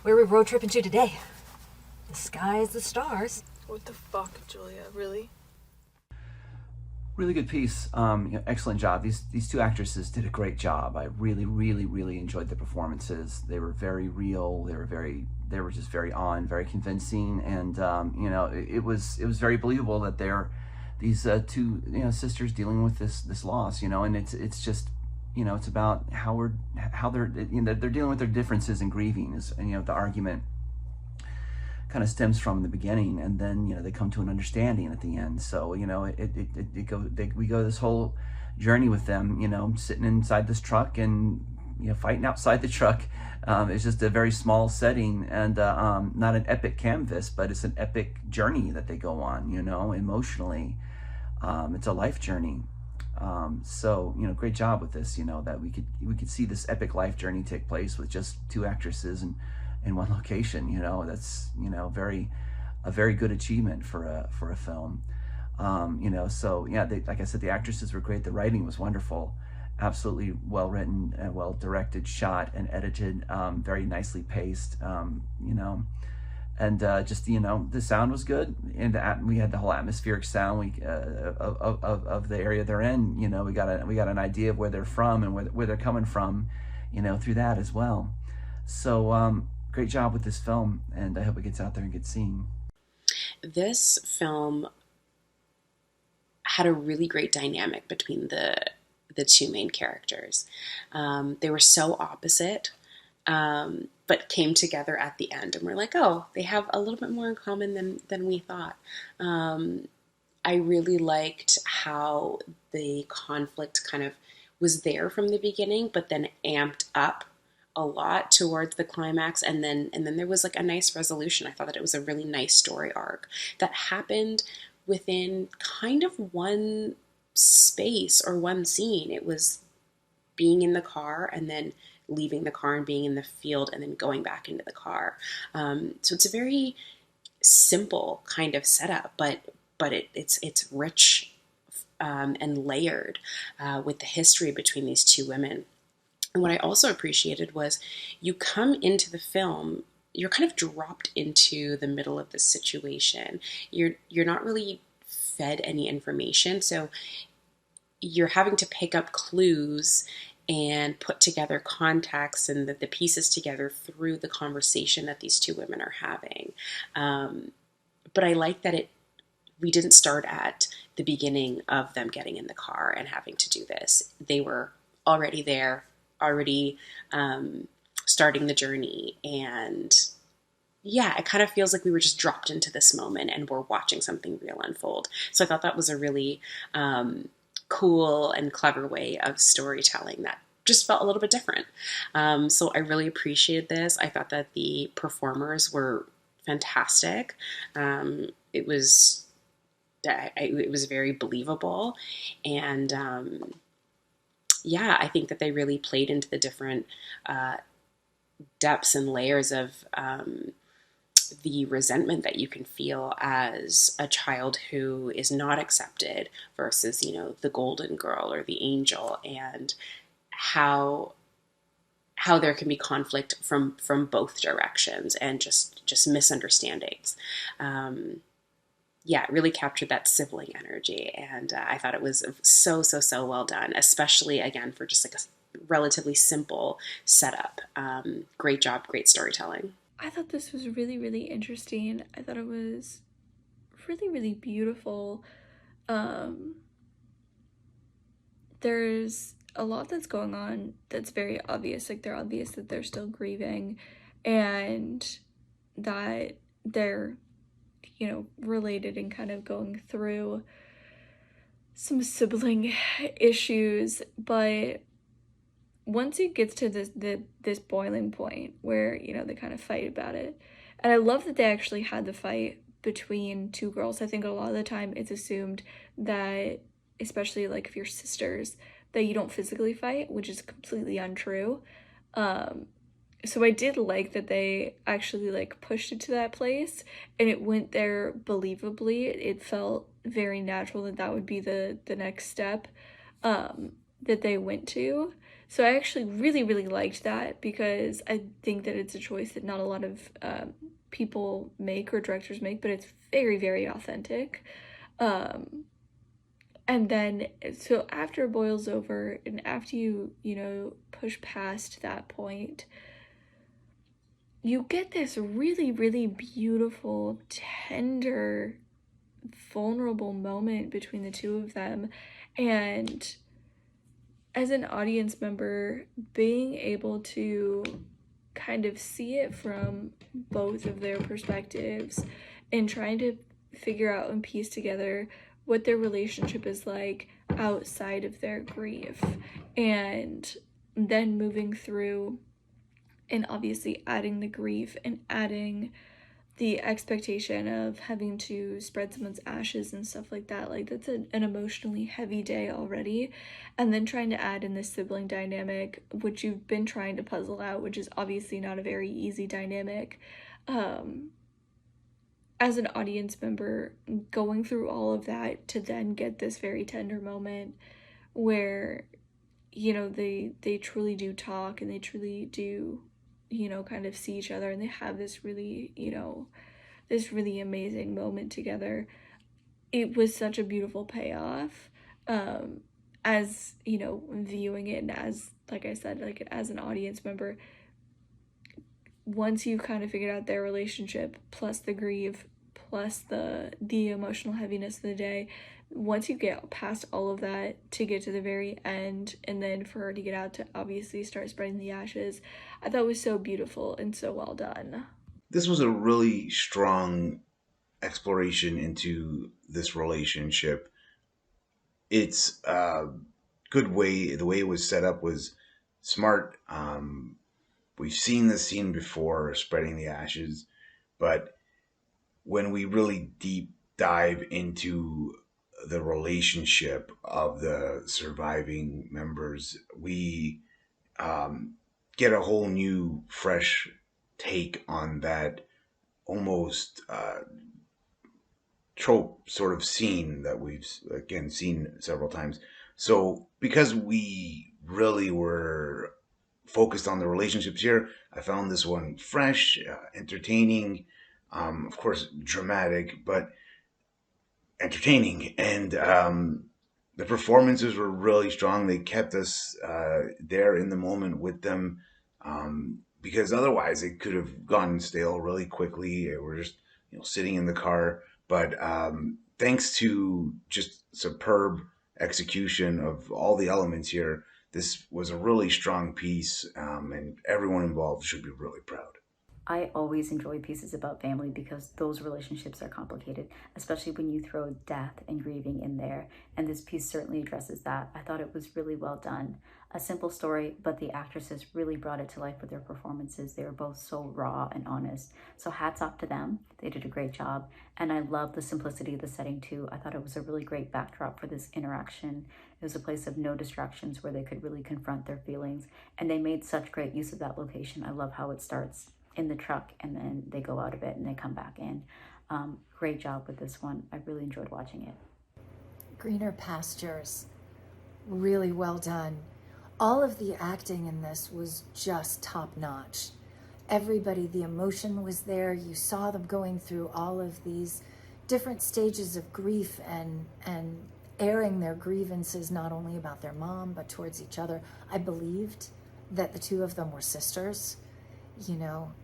Where are we road tripping to today? The sky is the stars. What the fuck, Julia? Really? Really good piece. Excellent job. These two actresses did a great job. I really enjoyed the performances. They were very real. They were just very very convincing, and it was very believable that they're these two sisters dealing with this loss. And it's just it's about how they're dealing with their differences and grieving is the argument kind of stems from the beginning, and then they come to an understanding at the end. So we go this whole journey with them, sitting inside this truck and fighting outside the truck. It's just a very small setting, and not an epic canvas, but it's an epic journey that they go on, emotionally. It's a life journey. So great job with this, that we could see this epic life journey take place with just two actresses and in one location. That's a very good achievement for a film. So yeah, like I said, the actresses were great. The writing was wonderful, absolutely well written and well directed, shot and edited, very nicely paced. And just the sound was good, and we had the whole atmospheric sound of the area they're in. We got an idea of where they're from and where they're coming from, through that as well. So great job with this film, and I hope it gets out there and gets seen. This film had a really great dynamic between the two main characters. They were so opposite, but came together at the end, and we're like, oh, they have a little bit more in common than we thought. I really liked how the conflict kind of was there from the beginning, but then amped up a lot towards the climax, and then there was like a nice resolution. I thought that it was a really nice story arc that happened within kind of one space or one scene. It was being in the car and then leaving the car and being in the field and then going back into the car. So it's a very simple kind of setup, but it's rich and layered with the history between these two women. And what I also appreciated was you come into the film, you're kind of dropped into the middle of the situation. You're not really fed any information, so you're having to pick up clues and put together context and the pieces together through the conversation that these two women are having. But I like that we didn't start at the beginning of them getting in the car and having to do this. They were already there, already starting the journey, and yeah, it kind of feels like we were just dropped into this moment and we're watching something real unfold. So I thought that was a really cool and clever way of storytelling that just felt a little bit different. So I really appreciated this. I thought that the performers were fantastic. It was very believable, and yeah, I think that they really played into the different depths and layers of the resentment that you can feel as a child who is not accepted versus, the golden girl or the angel, and how there can be conflict from both directions and just misunderstandings. Yeah, it really captured that sibling energy, and I thought it was so well done, especially again for just like a relatively simple setup. Great job, great storytelling. I thought this was really interesting. I thought it was really beautiful. There's a lot that's going on that's very obvious. Like, they're obvious that they're still grieving and that they're related and kind of going through some sibling issues. But once it gets to this boiling point where they kind of fight about it, and I love that they actually had the fight between two girls. I think a lot of the time it's assumed that, especially like if you're sisters, that you don't physically fight, which is completely untrue. So I did like that they actually like pushed it to that place and it went there believably. It felt very natural that would be the next step that they went to. So I actually really, really liked that, because I think that it's a choice that not a lot of people make or directors make, but it's very, very authentic. And then, so after it boils over and after you push past that point, you get this really, really beautiful, tender, vulnerable moment between the two of them. And as an audience member, being able to kind of see it from both of their perspectives and trying to figure out and piece together what their relationship is like outside of their grief, and then moving through and obviously adding the grief and adding the expectation of having to spread someone's ashes and stuff like that. Like, that's an emotionally heavy day already. And then trying to add in this sibling dynamic, which you've been trying to puzzle out, which is obviously not a very easy dynamic. As an audience member, going through all of that to then get this very tender moment where, they truly do talk and they truly do, kind of see each other, and they have this really, this really amazing moment together. It was such a beautiful payoff. As, viewing it, and as, like I said, like as an audience member, once you kind of figured out their relationship, plus the grief, plus the emotional heaviness of the day, once you get past all of that to get to the very end, and then for her to get out to obviously start spreading the ashes, I thought was so beautiful and so well done. This was a really strong exploration into this relationship. It's a good way, the way it was set up was smart. We've seen this scene before, spreading the ashes, but when we really deep dive into the relationship of the surviving members, we get a whole new, fresh take on that almost trope sort of scene that we've again seen several times. So because we really were focused on the relationships here, I found this one fresh, entertaining, of course dramatic, but entertaining. And the performances were really strong. They kept us there in the moment with them, because otherwise it could have gone stale really quickly. We're just sitting in the car. But thanks to just superb execution of all the elements here, this was a really strong piece, and everyone involved should be really proud. I always enjoy pieces about family because those relationships are complicated, especially when you throw death and grieving in there. And this piece certainly addresses that. I thought it was really well done. A simple story, but the actresses really brought it to life with their performances. They were both so raw and honest. So hats off to them. They did a great job. And I love the simplicity of the setting too. I thought it was a really great backdrop for this interaction. It was a place of no distractions where they could really confront their feelings. And they made such great use of that location. I love how it starts in the truck and then they go out of it and they come back in. Great job with this one. I really enjoyed watching it. Greener Pastures, really well done. All of the acting in this was just top notch. Everybody, the emotion was there. You saw them going through all of these different stages of grief and airing their grievances, not only about their mom, but towards each other. I believed that the two of them were sisters.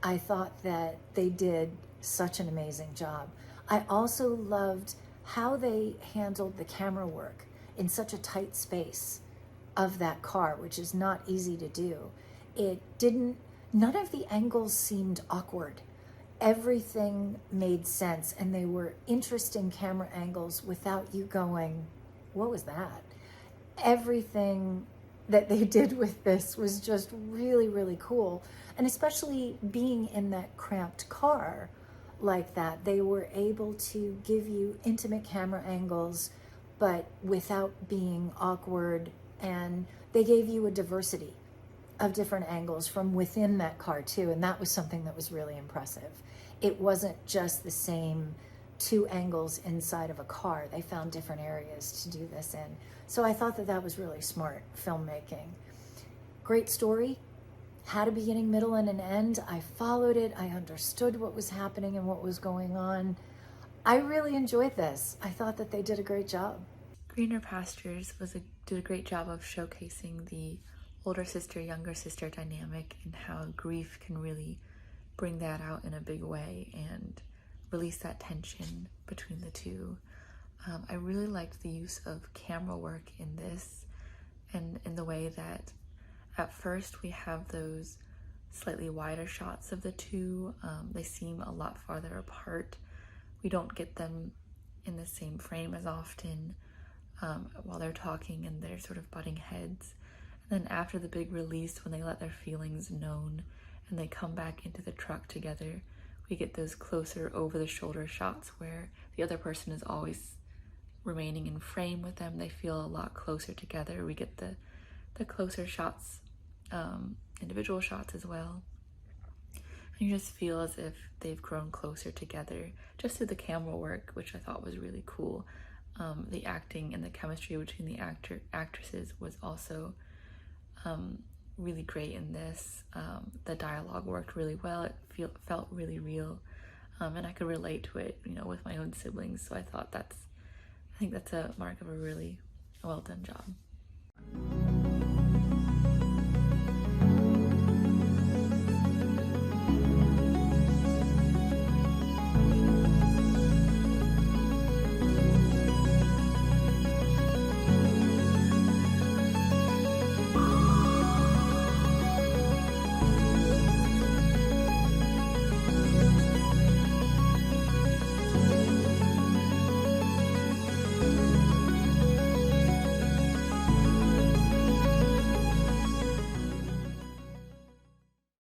I thought that they did such an amazing job. I also loved how they handled the camera work in such a tight space of that car, which is not easy to do. None of the angles seemed awkward. Everything made sense, and they were interesting camera angles without you going, what was that? Everything that they did with this was just really, really cool. And especially being in that cramped car like that, they were able to give you intimate camera angles, but without being awkward. And they gave you a diversity of different angles from within that car too. And that was something that was really impressive. It wasn't just the same two angles inside of a car. They found different areas to do this in. So I thought that was really smart filmmaking. Great story. Had a beginning, middle, and an end. I followed it. I understood what was happening and what was going on. I really enjoyed this. I thought that they did a great job. Greener Pastures did a great job of showcasing the older sister, younger sister dynamic and how grief can really bring that out in a big way and release that tension between the two. I really liked the use of camera work in this, and in the way that at first we have those slightly wider shots of the two. They seem a lot farther apart. We don't get them in the same frame as often while they're talking and they're sort of butting heads. And then after the big release, when they let their feelings known and they come back into the truck together, we get those closer over the shoulder shots where the other person is always remaining in frame with them. They feel a lot closer together. We get the closer shots, individual shots as well. And you just feel as if they've grown closer together just through the camera work, which I thought was really cool. The acting and the chemistry between the actresses was also really great in this. The dialogue worked really well. It felt really real, and I could relate to it, with my own siblings. So I think that's a mark of a really well done job.